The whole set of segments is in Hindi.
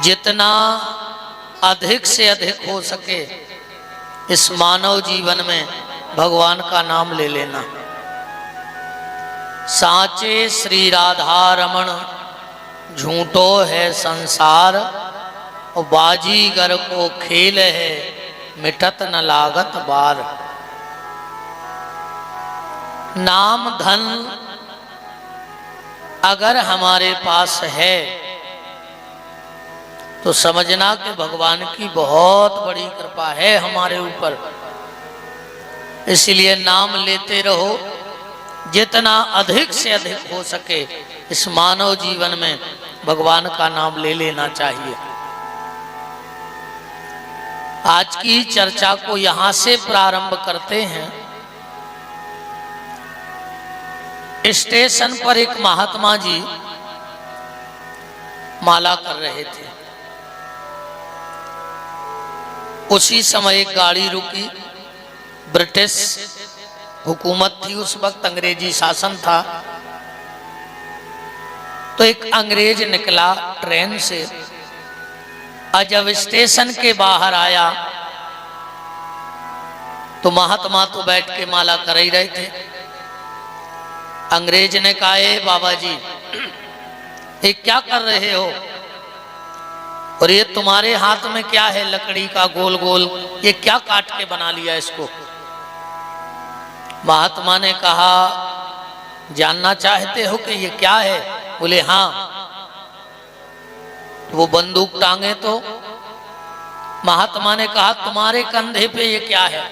जितना अधिक से अधिक हो सके इस मानव जीवन में भगवान का नाम ले लेना। साचे श्री राधा रमण झूठो है संसार, और बाजीगर को खेल है मिटत न लागत बार। नाम धन अगर हमारे पास है तो समझना कि भगवान की बहुत बड़ी कृपा है हमारे ऊपर। इसलिए नाम लेते रहो, जितना अधिक से अधिक हो सके इस मानव जीवन में भगवान का नाम ले लेना चाहिए। आज की चर्चा को यहां से प्रारंभ करते हैं। स्टेशन पर एक महात्मा जी माला कर रहे थे। उसी समय एक गाड़ी रुकी। ब्रिटिश हुकूमत थी उस वक्त, अंग्रेजी शासन था। तो एक अंग्रेज निकला ट्रेन से, और जब स्टेशन के बाहर आया तो महात्मा तो बैठ के माला कर ही रहे थे। अंग्रेज ने कहा, ए बाबा जी ये क्या कर रहे हो, और ये तुम्हारे हाथ में क्या है, लकड़ी का गोल गोल, ये क्या काट के बना लिया इसको। महात्मा ने कहा, जानना चाहते हो कि ये क्या है? बोले हाँ। वो बंदूक टांगे तो महात्मा ने कहा, तुम्हारे कंधे पे ये क्या है?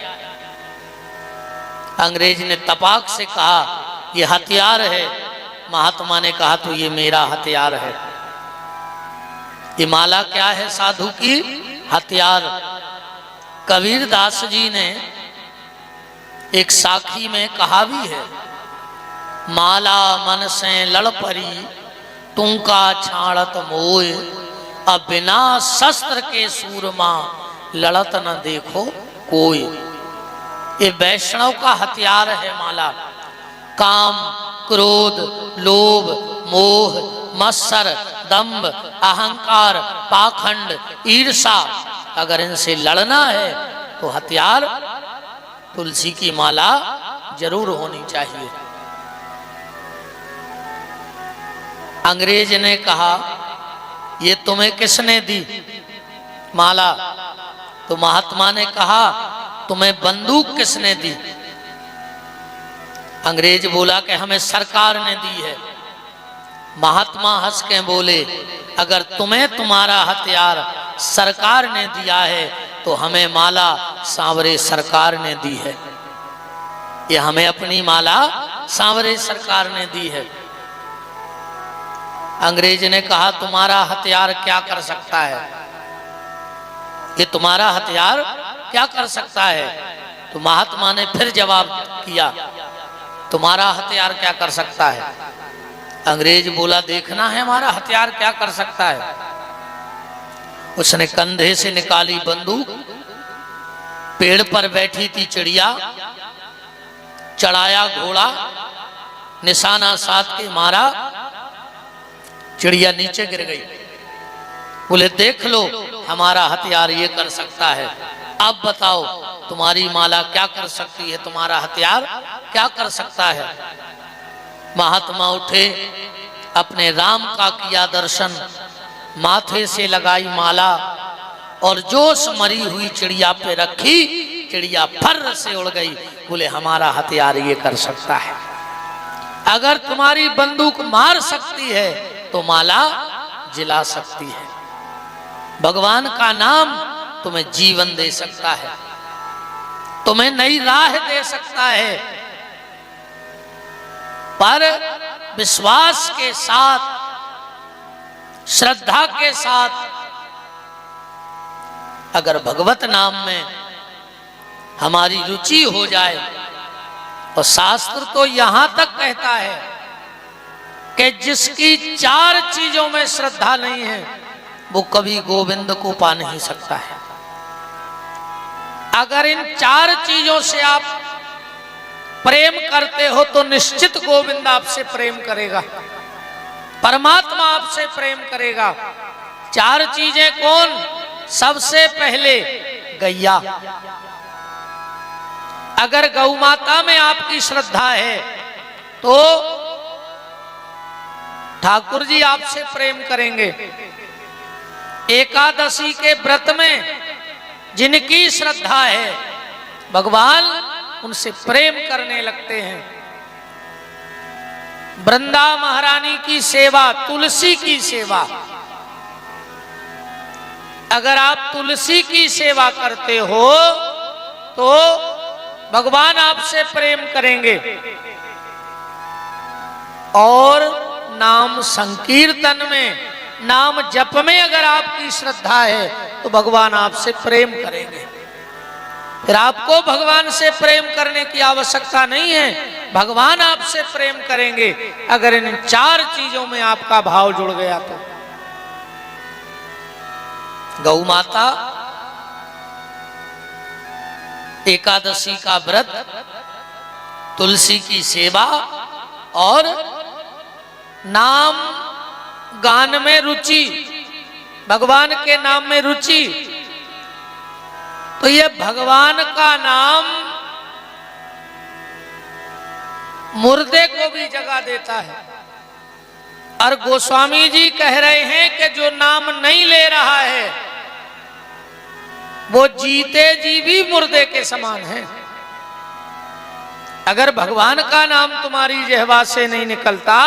अंग्रेज ने तपाक से कहा, ये हथियार है। महात्मा ने कहा, तो ये मेरा हथियार है। ये माला क्या है? साधु की हथियार। कबीर दास जी ने एक साखी में कहा भी है, माला मन से लड़ परी तुमका छाड़त मोय, अब बिना शस्त्र के सूरमा लड़त न देखो कोई। ये वैष्णव का हथियार है माला। काम, क्रोध, लोभ, मोह, मत्सर, दंभ, अहंकार, पाखंड, ईर्षा, अगर इनसे लड़ना है तो हथियार तुलसी की माला जरूर होनी चाहिए। अंग्रेज ने कहा, ये तुम्हें किसने दी माला? तो महात्मा ने कहा, तुम्हें बंदूक किसने दी? अंग्रेज बोला कि हमें सरकार ने दी है। महात्मा हंस के बोले, अगर तुम्हें तुम्हारा हथियार सरकार ने दिया है तो हमें माला सांवरे सरकार ने दी है। ये हमें अपनी माला सांवरे सरकार ने दी है। अंग्रेज ने कहा, तुम्हारा हथियार क्या कर सकता है? ये तुम्हारा हथियार क्या कर सकता है? तो महात्मा ने फिर जवाब किया, तुम्हारा हथियार क्या कर सकता है? अंग्रेज बोला, देखना है हमारा हथियार क्या कर सकता है। उसने कंधे से निकाली बंदूक। पेड़ पर बैठी थी चिड़िया, चढ़ाया घोड़ा, निशाना साध के मारा, चिड़िया नीचे गिर गई। बोले, देख लो हमारा हथियार ये कर सकता है। अब बताओ तुम्हारी माला क्या कर सकती है, तुम्हारा हथियार क्या कर सकता है? महात्मा उठे, अपने राम का किया दर्शन, माथे से लगाई माला और जोश मरी हुई चिड़िया पे रखी। चिड़िया फर्र से उड़ गई। बोले, हमारा हथियार ये कर सकता है। अगर तुम्हारी बंदूक मार सकती है तो माला जिला सकती है। भगवान का नाम तुम्हें जीवन दे सकता है, तुम्हें नई राह दे सकता है। पर विश्वास के साथ, श्रद्धा के साथ अगर भगवत नाम में हमारी रुचि हो जाए, और शास्त्र तो यहां तक कहता है कि जिसकी 4 चीजों में श्रद्धा नहीं है वो कभी गोविंद को पा नहीं सकता है। अगर इन 4 चीजों से आप प्रेम करते हो तो निश्चित गोविंद आपसे प्रेम करेगा, परमात्मा आपसे प्रेम करेगा। चार चीजें कौन? सबसे पहले गैया। अगर गौ माता में आपकी श्रद्धा है तो ठाकुर जी आपसे प्रेम करेंगे। एकादशी के व्रत में जिनकी श्रद्धा है भगवान उनसे प्रेम करने लगते हैं। वृंदा महारानी की सेवा, तुलसी की सेवा, अगर आप तुलसी की सेवा करते हो तो भगवान आपसे प्रेम करेंगे। और नाम संकीर्तन में, नाम जप में अगर आपकी श्रद्धा है तो भगवान आपसे प्रेम करेंगे। फिर आपको भगवान से प्रेम करने की आवश्यकता नहीं है, भगवान आपसे प्रेम करेंगे अगर इन चार चीजों में आपका भाव जुड़ गया तो। गौ माता, एकादशी का व्रत, तुलसी की सेवा और नाम गान में रुचि, भगवान के नाम में रुचि। तो ये भगवान का नाम मुर्दे को भी जगा देता है। और गोस्वामी जी कह रहे हैं कि जो नाम नहीं ले रहा है वो जीते जी भी मुर्दे के समान है। अगर भगवान का नाम तुम्हारी जिह्वा से नहीं निकलता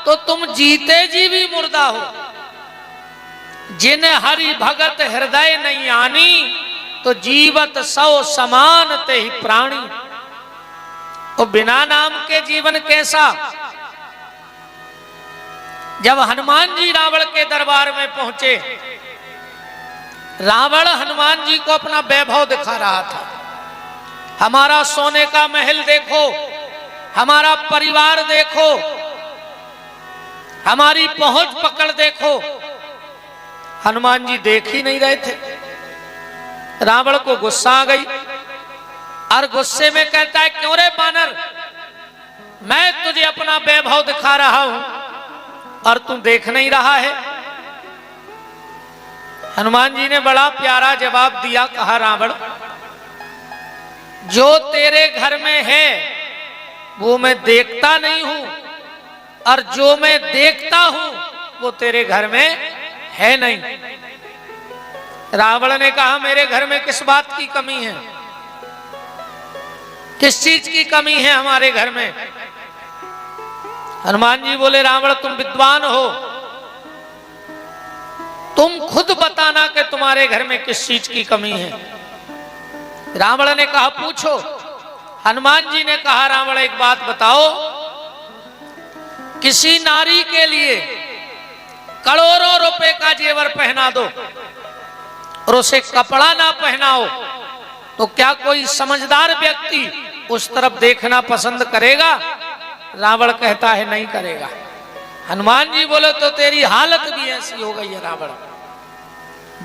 तो तुम जीते जी भी मुर्दा हो। जिन हरि भगत हृदय नहीं आनी तो जीवत सौ समान ते ही प्राणी। तो बिना नाम के जीवन कैसा? जब हनुमान जी रावण के दरबार में पहुंचे, रावण हनुमान जी को अपना वैभव दिखा रहा था। हमारा सोने का महल देखो, हमारा परिवार देखो, हमारी पहुंच पकड़ देखो। हनुमान जी देख ही नहीं रहे थे। रावण को गुस्सा आ गई और गुस्से में कहता है, क्यों रे बानर, मैं तुझे अपना वैभव दिखा रहा हूं और तू देख नहीं रहा है। हनुमान जी ने बड़ा प्यारा जवाब दिया। कहा, रावण, जो तेरे घर में है वो मैं देखता नहीं हूं और जो मैं देखता हूं वो तेरे घर में है नहीं। रावण ने कहा, मेरे घर में किस बात की कमी है? किस चीज की कमी है हमारे घर में? हनुमान जी बोले, रावण तुम विद्वान हो, तुम खुद बताना कि तुम्हारे घर में किस चीज की कमी है। रावण ने कहा, पूछो। हनुमान जी ने कहा, रावण एक बात बताओ, किसी नारी के लिए करोड़ों रुपए का जेवर पहना दो और उसे कपड़ा ना पहनाओ तो क्या कोई समझदार व्यक्ति उस तरफ देखना पसंद करेगा? रावण कहता है, नहीं करेगा। हनुमान जी बोले, तो तेरी हालत भी ऐसी हो गई है रावण।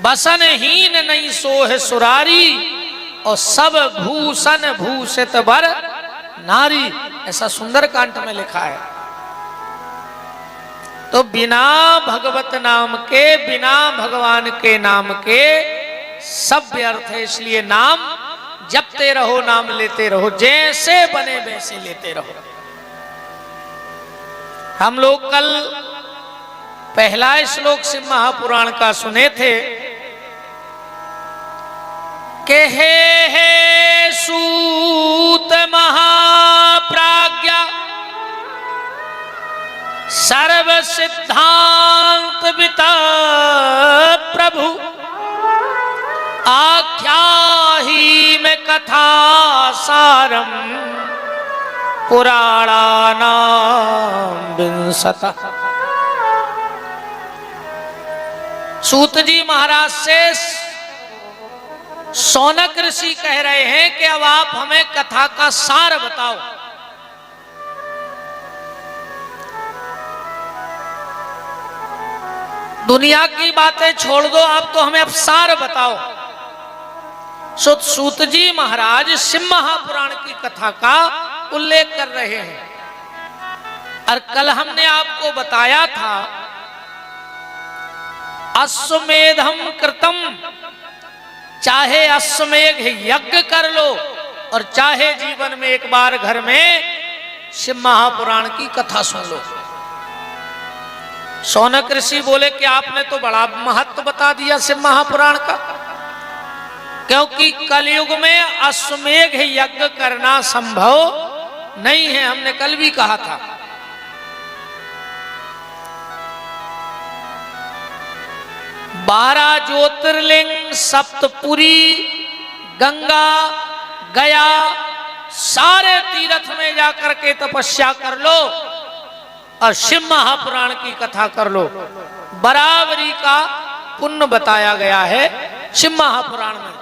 बसनहीन नहीं सोह सुरारी और सब भूषण भूषित बर नारी, ऐसा सुंदरकांड में लिखा है। तो बिना भगवत नाम के, बिना भगवान के नाम के सब व्यर्थ है। इसलिए नाम जपते रहो, नाम लेते रहो, जैसे बने वैसे लेते रहो। हम लोग कल पहला श्लोक से महापुराण का सुने थे कि हे सूत महाप्राज्ञा सर्व सिद्धांत विता प्रभु आख्या ही में कथा सारम पुराणानां विंशता। सूत जी महाराज से शौनक ऋषि कह रहे हैं कि अब आप हमें कथा का सार बताओ। दुनिया की बातें छोड़ दो, आप तो हमें अब सार बताओ। सूत जी महाराज शिव महापुराण की कथा का उल्लेख कर रहे हैं। और कल हमने आपको बताया था, अश्वमेधम कृतम, चाहे अश्वमेघ यज्ञ कर लो और चाहे जीवन में एक बार घर में शिव महापुराण की कथा सुन लो। शौनक ऋषि बोले कि आपने तो बड़ा महत्व बता दिया शिव महापुराण का, क्योंकि कलयुग में अश्वमेघ यज्ञ करना संभव नहीं है, हमने कल भी कहा था। बारह ज्योतिर्लिंग, सप्तपुरी, गंगा, गया, सारे तीर्थ में जाकर के तपस्या कर लो और शिव महापुराण की कथा कर लो। बराबरी का पुण्य बताया गया है शिव महापुराण में।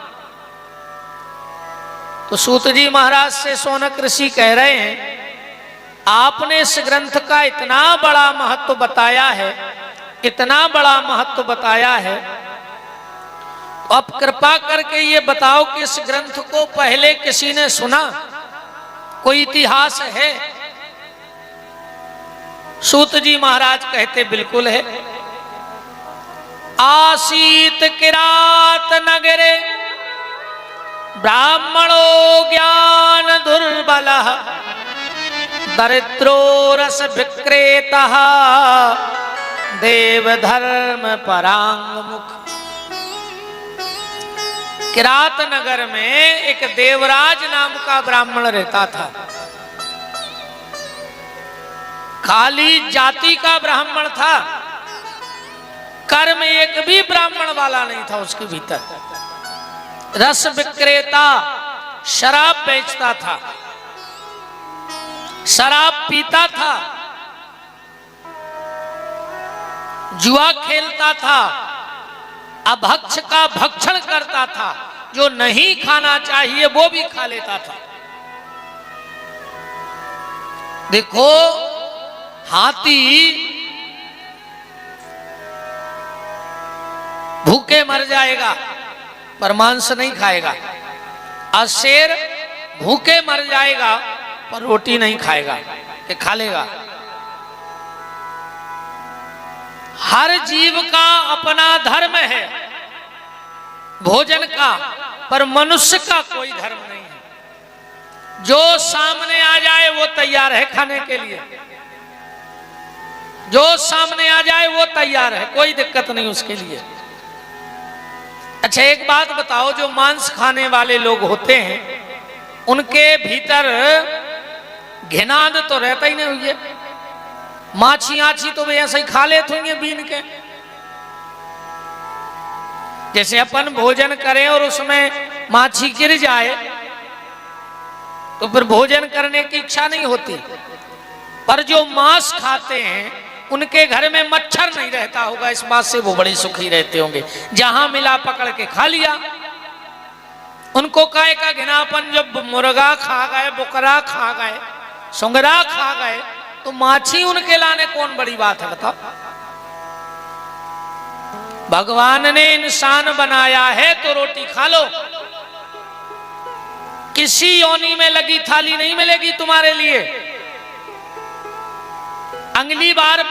तो सूत जी महाराज से शौनक ऋषि कह रहे हैं, आपने इस ग्रंथ का इतना बड़ा महत्व बताया है, इतना बड़ा महत्व बताया है, अब कृपा करके ये बताओ कि इस ग्रंथ को पहले किसी ने सुना, कोई इतिहास है? सूत जी महाराज कहते बिल्कुल है। आसीत किरात नगरे ब्राह्मणो ज्ञान दुर्बल, दरिद्रो रस विक्रेता, देव धर्म परांग मुख। किरात नगर में एक देवराज नाम का ब्राह्मण रहता था। खाली जाति का ब्राह्मण था, कर्म एक भी ब्राह्मण वाला नहीं था उसके भीतर। रस विक्रेता, शराब बेचता था, शराब पीता था, जुआ खेलता था, अभक्ष का भक्षण करता था, जो नहीं खाना चाहिए वो भी खा लेता था। देखो, हाथी भूखे मर जाएगा पर मांस नहीं खाएगा, और शेर भूखे मर जाएगा पर रोटी नहीं खाएगा कि खा लेगा। हर जीव का अपना धर्म है भोजन का, पर मनुष्य का कोई धर्म नहीं है। जो सामने आ जाए वो तैयार है खाने के लिए, जो सामने आ जाए वो तैयार है, कोई दिक्कत नहीं उसके लिए। अच्छा एक बात बताओ, जो मांस खाने वाले लोग होते हैं उनके भीतर घिनाद तो रहता ही नहीं हुई है। माछी आछी तो वे ऐसे ही खा लेते होंगे बीन के। जैसे अपन भोजन करें और उसमें माछी गिर जाए तो फिर भोजन करने की इच्छा नहीं होती, पर जो मांस खाते हैं उनके घर में मच्छर नहीं रहता होगा, इस बात से वो बड़े सुखी रहते होंगे। जहां मिला पकड़ के खा लिया। उनको काय का घिनापन, जब मुर्गा खा गए, बुकरा खा गए, सुंगरा खा गए, तो माछी उनके लाने कौन बड़ी बात है बताओ। भगवान ने इंसान बनाया है तो रोटी खा लो। किसी योनि में लगी थाली नहीं मिलेगी तुम्हारे लिए। अगली बार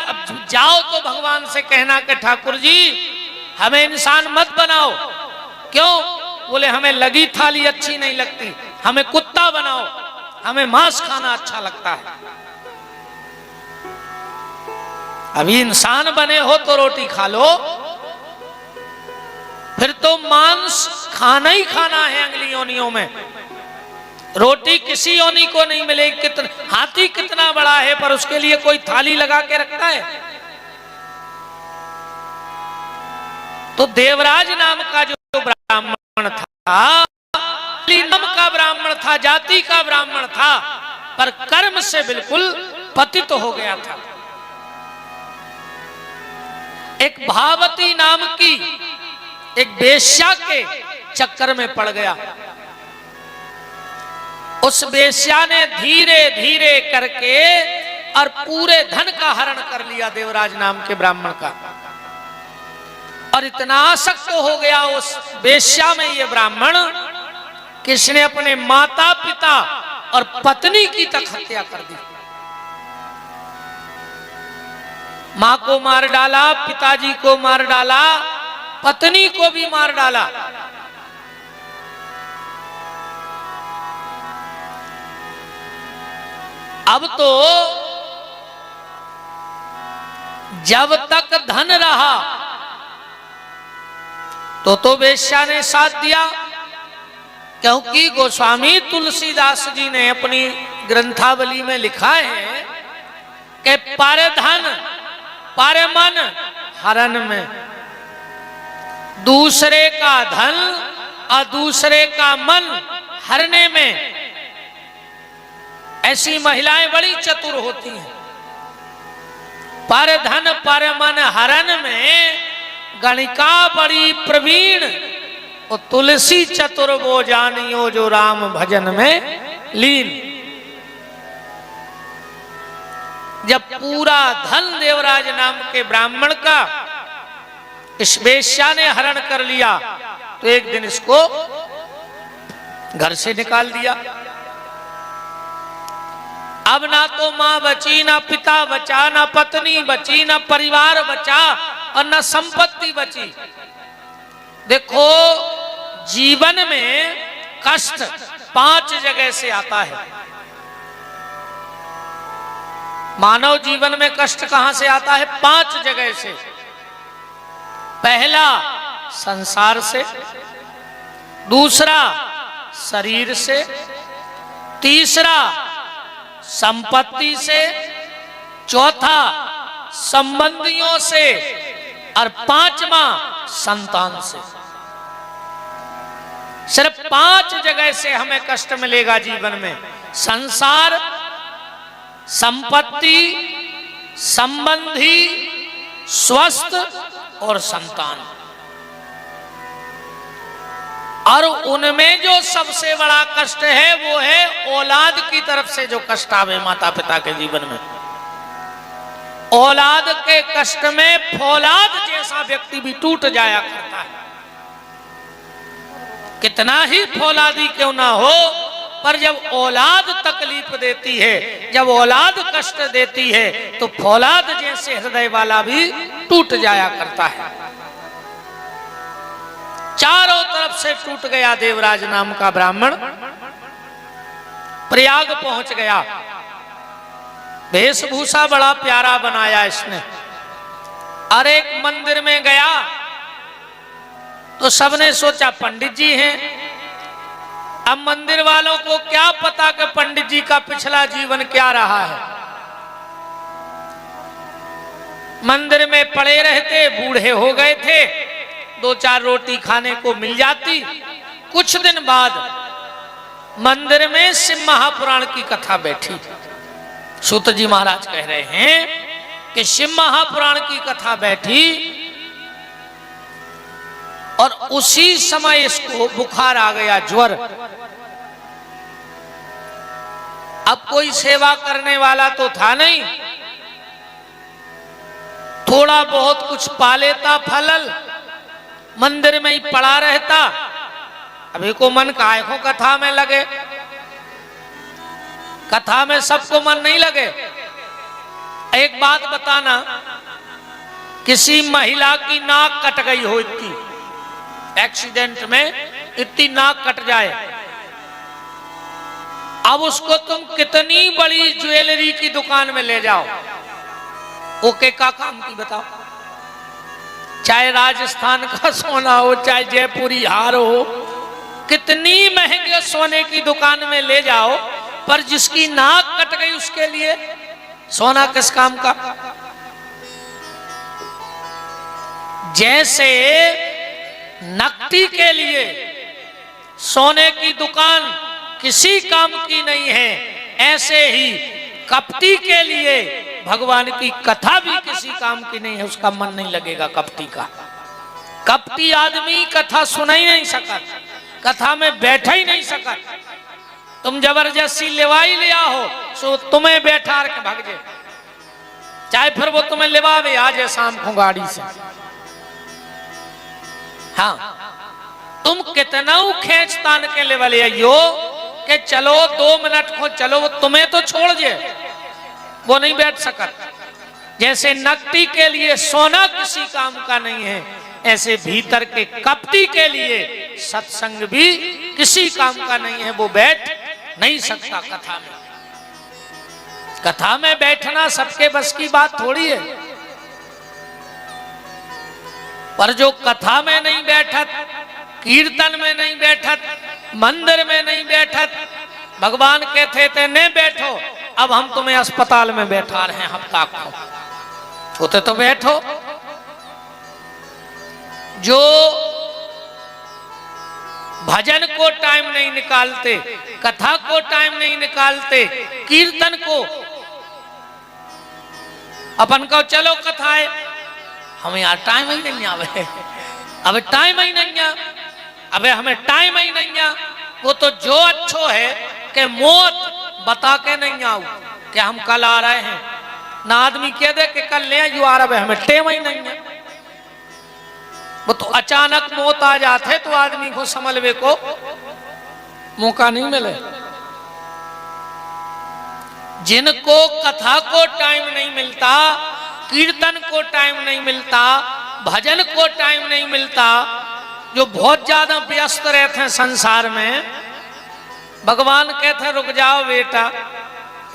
जाओ तो भगवान से कहना कि ठाकुर जी हमें इंसान मत बनाओ। क्यों? बोले हमें लगी थाली अच्छी नहीं लगती, हमें कुत्ता बनाओ, हमें मांस खाना अच्छा लगता है। अभी इंसान बने हो तो रोटी खा लो, फिर तो मांस खाना ही खाना है अगली योनियों में। रोटी किसी योनि को नहीं मिलेगी। हाथी कितना बड़ा है पर उसके लिए कोई थाली लगा के रखता है। तो देवराज नाम का जो ब्राह्मण था, नाम का ब्राह्मण था, जाति का ब्राह्मण था, पर कर्म से बिल्कुल पतित हो गया था। एक भावती नाम की एक वेश्या के चक्कर में पड़ गया। उस वेश्या ने धीरे धीरे करके और पूरे धन का हरण कर लिया देवराज नाम के ब्राह्मण का। और इतना आसक्त हो गया उस वेश्या में ये ब्राह्मण कि इसने अपने माता पिता और पत्नी की तक हत्या कर दी। मां को मार डाला, पिताजी को मार डाला, पत्नी को भी मार डाला। अब तो जब तक धन रहा तो वेश्या ने साथ दिया, क्योंकि गोस्वामी तुलसीदास जी ने अपनी ग्रंथावली में लिखा है कि पर धन पर मन हरण में, दूसरे का धन और दूसरे का मन हरने में ऐसी महिलाएं बड़ी चतुर होती हैं। पर धन पर मन हरण में गणिका बड़ी प्रवीण, और तुलसी चतुर वो जानियो जो राम भजन में लीन। जब पूरा धन देवराज नाम के ब्राह्मण का इस वेश्या ने हरण कर लिया तो एक दिन इसको घर से निकाल दिया। अब ना तो मां बची, ना पिता बचा, ना पत्नी बची, ना परिवार बचा और ना संपत्ति बची। देखो, जीवन में कष्ट 5 जगह से आता है। मानव जीवन में कष्ट कहां से आता है? 5 जगह से। पहला संसार से, दूसरा शरीर से, तीसरा संपत्ति से, चौथा संबंधियों से और 5वां संतान से। सिर्फ 5 जगह से हमें कष्ट मिलेगा जीवन में। संसार, संपत्ति, संबंधी, स्वस्थ और संतान। और उनमें जो सबसे बड़ा कष्ट है वो है औलाद की तरफ से जो कष्ट आवे माता पिता के जीवन में। औलाद के कष्ट में फौलाद जैसा व्यक्ति भी टूट जाया करता है। कितना ही फौलादी क्यों ना हो, पर जब औलाद तकलीफ देती है, जब औलाद कष्ट देती है, तो फौलाद जैसे हृदय वाला भी टूट जाया करता है। चारों तरफ से टूट गया देवराज नाम का ब्राह्मण। प्रयाग पहुंच गया। वेशभूषा बड़ा प्यारा बनाया इसने। और एक मंदिर में गया तो सबने सोचा पंडित जी हैं। अब मंदिर वालों को क्या पता कि पंडित जी का पिछला जीवन क्या रहा है। मंदिर में पड़े रहते, बूढ़े हो गए थे, 2-4 रोटी खाने को मिल जाती। कुछ दिन बाद मंदिर में शिव महापुराण की कथा बैठी। सूत जी महाराज कह रहे हैं कि शिव महापुराण की कथा बैठी और उसी समय इसको बुखार आ गया, ज्वर। अब कोई सेवा करने वाला तो था नहीं, थोड़ा बहुत कुछ पा लेता फलल, मंदिर में ही पड़ा रहता। अभी को मन काहे को कथा में लगे, कथा में सबको मन नहीं लगे। एक बात बताना, किसी महिला की नाक कट गई हो, इतनी एक्सीडेंट में इतनी नाक कट जाए, अब उसको तुम कितनी बड़ी ज्वेलरी की दुकान में ले जाओ, ओके का काम की बताओ। चाहे राजस्थान का सोना हो, चाहे जयपुरी हार हो, कितनी महंगे सोने की दुकान में ले जाओ, पर जिसकी नाक कट गई उसके लिए सोना किस काम का। जैसे नकदी के लिए सोने की दुकान किसी काम की नहीं है, ऐसे ही कपटी के लिए भगवान की कथा भी किसी काम की नहीं है। उसका मन नहीं लगेगा कपटी का। कपटी आदमी कथा सुना ही नहीं सका, कथा में बैठा ही नहीं सका। तुम जबरदस्ती लेवाई ले आओ सो तुम्हें बैठा के भाग जाए, चाहे फिर वो तुम्हें लेवावे आ जाए शाम को गाड़ी से। हाँ, तुम कितना खेच तान के लेवल आइयो कि चलो 2 मिनट को चलो, वो तुम्हें तो छोड़ जाए, वो नहीं बैठ सका। जैसे नकदी के लिए सोना किसी काम का नहीं है, ऐसे भीतर के कपटी के लिए सत्संग भी किसी काम का नहीं है, वो बैठ नहीं सकता कथा में। कथा में बैठना सबके बस की बात थोड़ी है, पर जो कथा में नहीं बैठत, कीर्तन में नहीं बैठत, मंदिर में नहीं बैठत, भगवान कहते थे नहीं बैठो, अब हम तुम्हें अस्पताल में बैठा रहे हैं हफ्ता को, होते तो बैठो। जो भजन को टाइम नहीं निकालते, कथा को टाइम नहीं निकालते, कीर्तन को अपन को चलो कथा है, हमें यार टाइम ही नहीं आवे, अब टाइम ही नहीं आ, अबे हमें टाइम ही नहीं आ। वो तो जो अच्छो है कि मौत बता के नहीं आऊ कि हम कल आ रहे हैं, ना आदमी कह दे कि कल ले यू आ रहा है, हमें टाइम ही नहीं है। वो तो अचानक मौत आ जाते तो आदमी को संभलने को मौका नहीं मिले। जिनको कथा को टाइम नहीं मिलता, कीर्तन को टाइम नहीं मिलता, भजन को टाइम नहीं मिलता, जो बहुत ज्यादा व्यस्त रहते हैं संसार में, भगवान कहते रुक जाओ बेटा,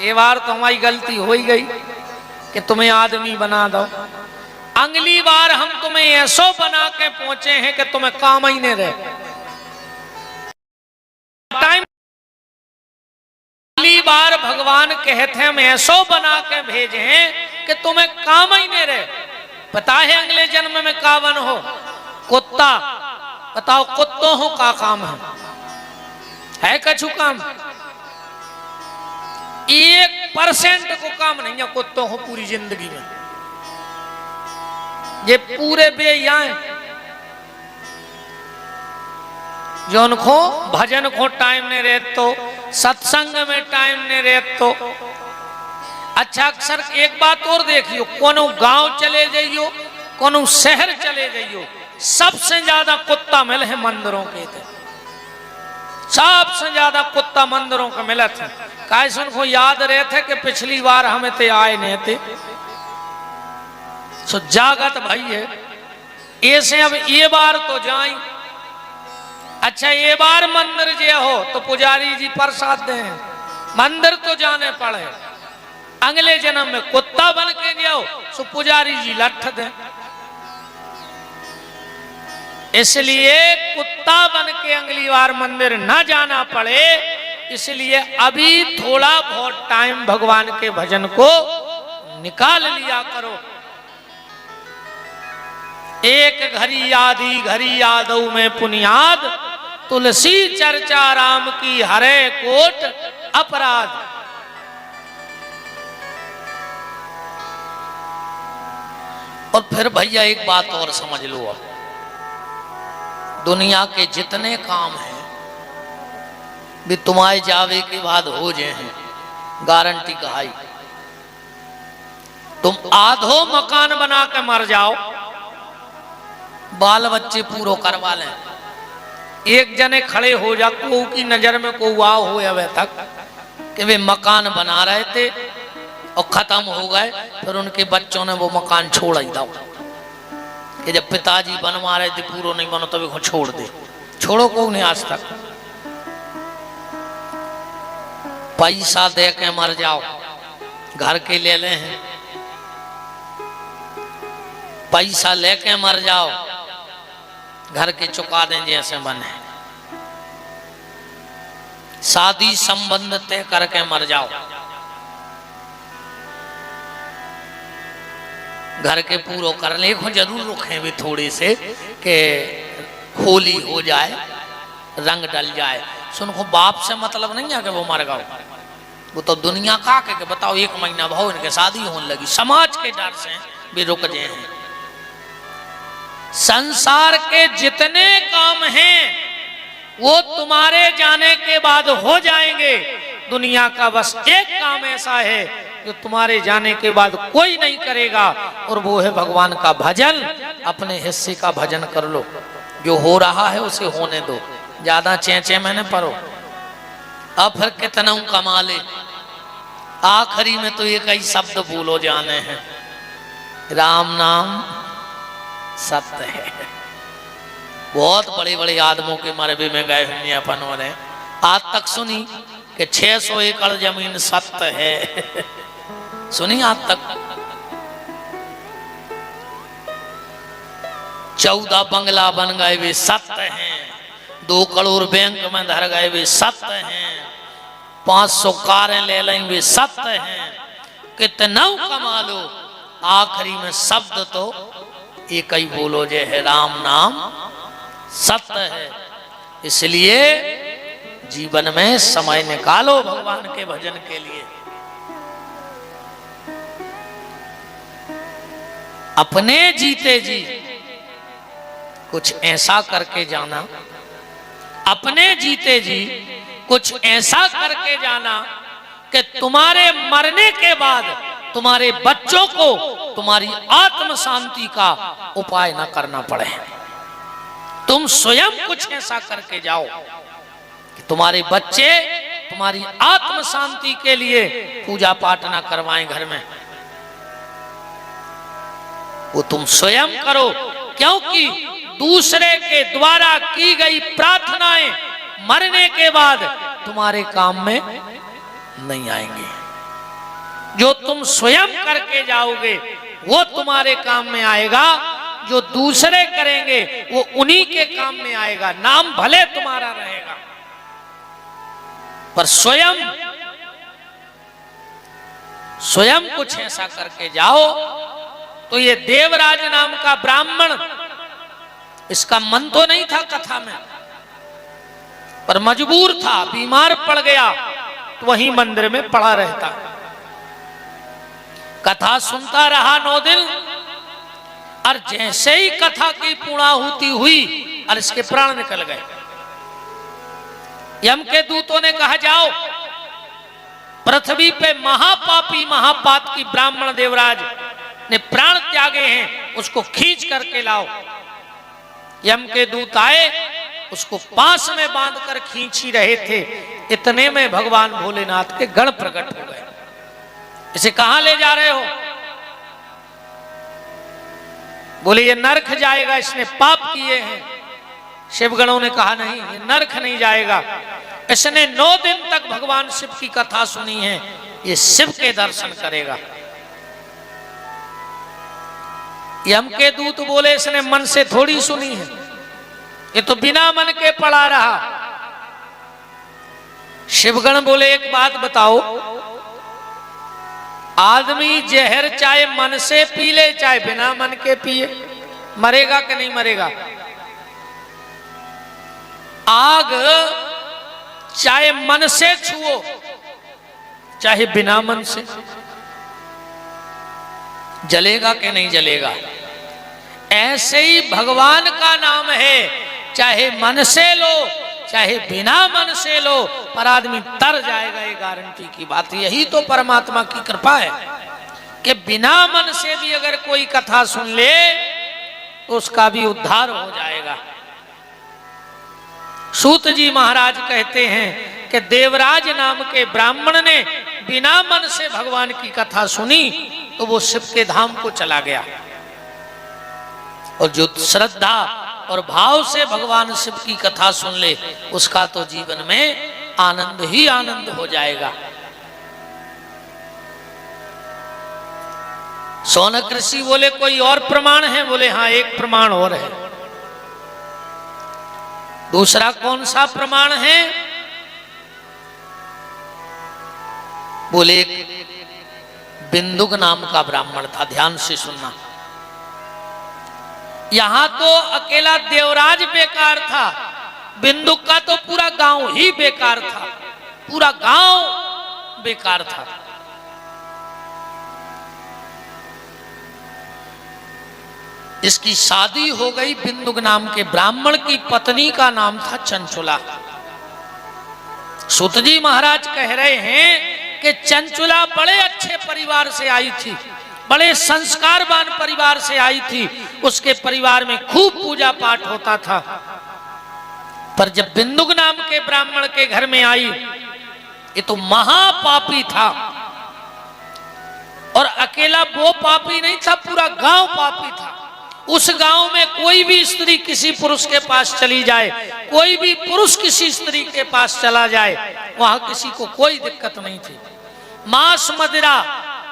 ये बार तो हमारी गलती हो ही गई कि तुम्हें आदमी बना दो, अगली बार हम तुम्हें ऐसो बना के पहुंचे हैं कि तुम्हें काम ही नहीं रहे। टाइम अगली बार भगवान कहते हैं हम ऐसो बना के भेजे हैं कि तुम्हें काम ही नहीं रहे। पता है अगले जन्म में का बन हो? कुत्ता। बताओ कुत्तों हो का काम है कछु काम? 1% को काम नहीं है कुत्तों हो पूरी जिंदगी में, ये पूरे बेया जो उनको भजन को टाइम नहीं रहते, तो सत्संग में टाइम नहीं रहते। तो अच्छा अक्सर एक बात और देखियो, कोनो गांव चले जाइयो, कोनो शहर चले जाइयो, सबसे ज्यादा कुत्ता मिले हैं मंदिरों के थे, सबसे ज्यादा कुत्ता मंदिरों के मिले थे। कैसे उनको याद रहे थे कि पिछली बार हमें ते आए नहीं थे, सो जागत भाई है ऐसे अब ये बार तो जाए। अच्छा ये बार मंदिर जे हो तो पुजारी जी प्रसाद दे, मंदिर तो जाने पड़े, अगले जन्म में कुत्ता बन के जाओ सो पुजारी जी लठ दे। इसलिए कुत्ता बन के अगली बार मंदिर ना जाना पड़े, इसलिए अभी थोड़ा बहुत टाइम भगवान के भजन को निकाल लिया करो। एक घड़ी आदि घड़ी यादव में पुनियाद, तुलसी चर्चा राम की हरे कोट अपराध। और फिर भैया एक बात और समझ लो, दुनिया के जितने काम हैं भी तुम्हारे जावे के बाद हो जाए हैं, गारंटी कहाई। तुम आधो मकान बना के मर जाओ, बाल बच्चे पूरो करवा लें, एक जने खड़े हो जा को की नजर में को वाह हो अवे तक कि वे मकान बना रहे थे और खत्म हो गए, फिर उनके बच्चों ने वो मकान छोड़ ही दो कि जब पिताजी बनवा रहे थे पूरा नहीं बनो तो वे छोड़ दे। छोड़ो को नहीं आज तक। पैसा दे के मर जाओ, घर के ले ले हैं, पैसा लेके मर जाओ, घर के चुका दें जैसे बने, शादी संबंध तय करके मर जाओ, घर के पूरो कर ले, जरूर रुके भी थोड़े से कि होली हो जाए, रंग डल जाए। सुनको बाप से मतलब नहीं है कि वो मर गए, वो तो दुनिया का के बताओ 1 महीना भाव इनके शादी होने लगी, समाज के डर से भी रुक गए हैं। संसार के जितने काम हैं वो तुम्हारे जाने के बाद हो जाएंगे। दुनिया का बस एक काम ऐसा है जो तुम्हारे जाने के बाद कोई नहीं करेगा, और वो है भगवान का भजन। अपने हिस्से का भजन कर लो, जो हो रहा है उसे होने दो, ज्यादा चेंचे में न पड़ो। अब फिर कितना कमा ले, आखिरी में तो एक ही शब्द बोलो जाने हैं, राम नाम सत्य है। बहुत बड़े बड़े आदमों के मरबे में गए हुए अपन ने आज तक सुनी कि 600 एकड़ जमीन सत्य है। सुनी आज तक? 14 बंगला बन गए वे सत्य हैं। 2 करोड़ बैंक में धर गए वे सत्य हैं। 500 कारें ले लें वे सत्य हैं। कितना कमा लो, आखिरी में शब्द तो एक ही बोलो जे है राम नाम सत्य है। इसलिए जीवन में समय निकालो भगवान के भजन के लिए। अपने जीते जी कुछ ऐसा करके जाना, अपने जीते जी कुछ ऐसा करके जाना कि तुम्हारे मरने के बाद तुम्हारे बच्चों को तुम्हारी आत्म शांति का उपाय न करना पड़े। तुम स्वयं कुछ ऐसा करके जाओ कि तुम्हारे बच्चे तुम्हारी आत्म शांति के लिए पूजा पाठ ना करवाएं घर में। वो तुम स्वयं करो, क्योंकि दूसरे के द्वारा की गई प्रार्थनाएं मरने के बाद तुम्हारे काम में नहीं आएंगे। जो तुम स्वयं करके जाओगे वो तुम्हारे काम में आएगा, जो दूसरे करेंगे वो उन्हीं के काम में आएगा। नाम भले तुम्हारा रहेगा पर स्वयं कुछ ऐसा करके जाओ। तो ये देवराज नाम का ब्राह्मण, इसका मन तो नहीं था कथा में, पर मजबूर था, बीमार पड़ गया तो वहीं मंदिर में पड़ा रहता। कथा सुनता रहा 9 दिन, और जैसे ही कथा की पूर्णाहुति हुई और इसके प्राण निकल गए। यम के दूतों ने कहा जाओ पृथ्वी पे महापापी महापातकी ब्राह्मण देवराज ने प्राण त्यागे हैं, उसको खींच करके लाओ। यम के दूत आए, उसको पास में बांधकर खींच ही रहे थे, इतने में भगवान भोलेनाथ के गण प्रकट हो गए। इसे कहां ले जा रहे हो? बोले ये नरक जाएगा, इसने पाप किए हैं। शिवगणों ने कहा नहीं, ये नरक नहीं जाएगा, इसने 9 दिन तक भगवान शिव की कथा सुनी है, ये शिव के दर्शन करेगा। यम के दूत बोले इसने मन से थोड़ी सुनी है, ये तो बिना मन के पड़ा रहा। शिवगण बोले एक बात बताओ, आदमी जहर चाहे मन से पी ले चाहे बिना मन के पिए, मरेगा कि नहीं मरेगा? आग चाहे मन से छुओ चाहे बिना मन से, जलेगा कि नहीं जलेगा? ऐसे ही भगवान का नाम है, चाहे मन से लो चाहे बिना मन से लो, पर आदमी तर जाएगा, ये गारंटी की बात। यही तो परमात्मा की कृपा है कि बिना मन से भी अगर कोई कथा सुन ले तो उसका भी उद्धार हो जाएगा। सूत जी महाराज कहते हैं कि देवराज नाम के ब्राह्मण ने बिना मन से भगवान की कथा सुनी तो वो शिव के धाम को चला गया, और जो श्रद्धा और भाव से भगवान शिव की कथा सुन ले उसका तो जीवन में आनंद ही आनंद हो जाएगा। सोनक ऋषि बोले कोई और प्रमाण है? बोले हाँ, एक प्रमाण और है। दूसरा कौन सा प्रमाण है? बोले बिंदुक नाम का ब्राह्मण था, ध्यान से सुनना। यहां तो अकेला देवराज बेकार था, बिंदुक का तो पूरा गांव ही बेकार था, पूरा गांव बेकार था। इसकी शादी हो गई बिंदुक नाम के ब्राह्मण की पत्नी का नाम था चंचुला। सूत जी महाराज कह रहे हैं कि चंचुला बड़े अच्छे परिवार से आई थी, बड़े संस्कारवान परिवार से आई थी, उसके परिवार में खूब पूजा पाठ होता था। पर जब बिंदुक नाम के ब्राह्मण के घर में आई, ये तो महापापी था, और अकेला वो पापी नहीं था, पूरा गांव पापी था। उस गांव में कोई भी स्त्री किसी पुरुष के पास चली जाए, कोई भी पुरुष किसी स्त्री के पास चला जाए, वहां किसी को कोई दिक्कत नहीं थी। मांस मदिरा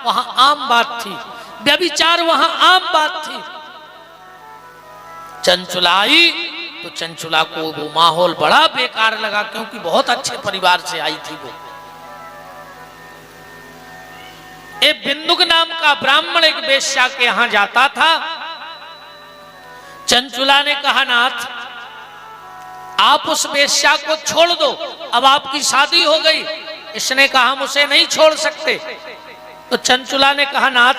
वहां आम बात थी, व्यभिचार वहां आम बात थी। चंचुला आई तो चंचुला को वो माहौल बड़ा बेकार लगा, क्योंकि बहुत अच्छे परिवार से आई थी वो। एक बिंदुक नाम का ब्राह्मण एक वेश्या के यहां जाता था। चंचुला ने कहा, नाथ आप उस वेश्या को छोड़ दो, अब आपकी शादी हो गई। इसने कहा, हम उसे नहीं छोड़ सकते। तो चंचुला ने कहा, नाथ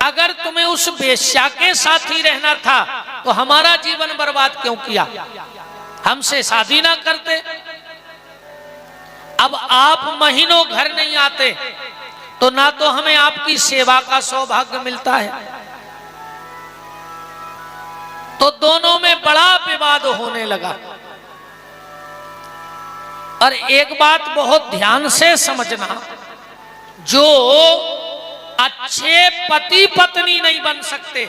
अगर तुम्हें उस वेश्या के साथ ही रहना था तो हमारा जीवन बर्बाद क्यों किया, हमसे शादी ना करते। अब आप महीनों घर नहीं आते तो ना तो हमें आपकी सेवा का सौभाग्य मिलता है। तो दोनों में बड़ा विवाद होने लगा। और एक बात बहुत ध्यान से समझना, जो अच्छे पति पत्नी नहीं बन सकते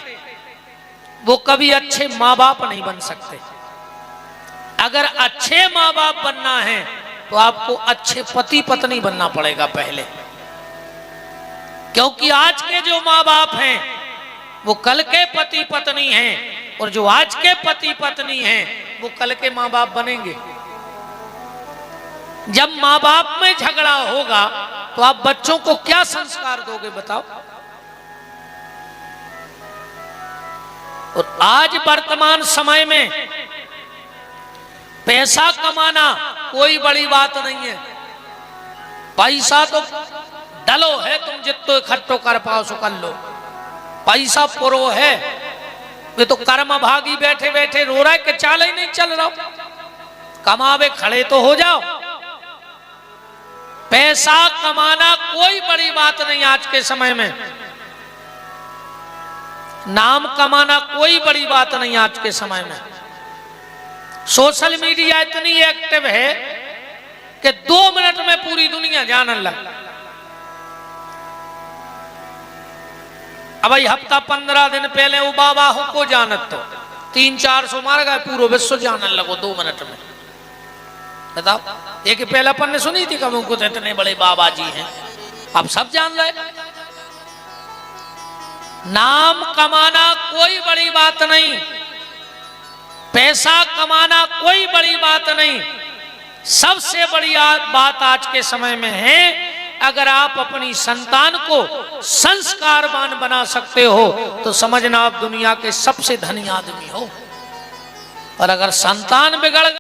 वो कभी अच्छे माँ बाप नहीं बन सकते। अगर अच्छे माँ बाप बनना है तो आपको अच्छे पति पत्नी बनना पड़ेगा पहले, क्योंकि आज के जो माँ बाप हैं वो कल के पति पत्नी हैं, और जो आज के पति पत्नी हैं वो कल के माँ बाप बनेंगे। जब माँ बाप में झगड़ा होगा तो आप बच्चों को क्या संस्कार दोगे बताओ। और आज वर्तमान समय में पैसा कमाना कोई बड़ी बात नहीं है। पैसा तो डलो है, तुम जितो इकट्ठो कर पाओ सो कर लो। पैसा पुरो है, ये तो कर्म भागी बैठे बैठे रो रहा है कि चाल ही नहीं चल रहा। कमावे खड़े तो हो जाओ। पैसा कमाना कोई बड़ी बात नहीं आज के समय में। नाम कमाना कोई बड़ी बात नहीं आज के समय में। सोशल मीडिया इतनी एक्टिव है कि 2 मिनट में पूरी दुनिया जानने लग। अब भाई हफ्ता 15 दिन पहले वो बाबा को जानत तो 300-400 मार गए, पूरा विश्व जानने लगो 2 मिनट में। बताओ, एक पहला अपन ने सुनी थी कब उनको इतने बड़े बाबा जी हैं, अब सब जान रहे। नाम कमाना कोई बड़ी बात नहीं, पैसा कमाना कोई बड़ी बात नहीं। सबसे बड़ी बात आज के समय में है, अगर आप अपनी संतान को संस्कारवान बना सकते हो तो समझना आप दुनिया के सबसे धनी आदमी हो। और अगर संतान बिगड़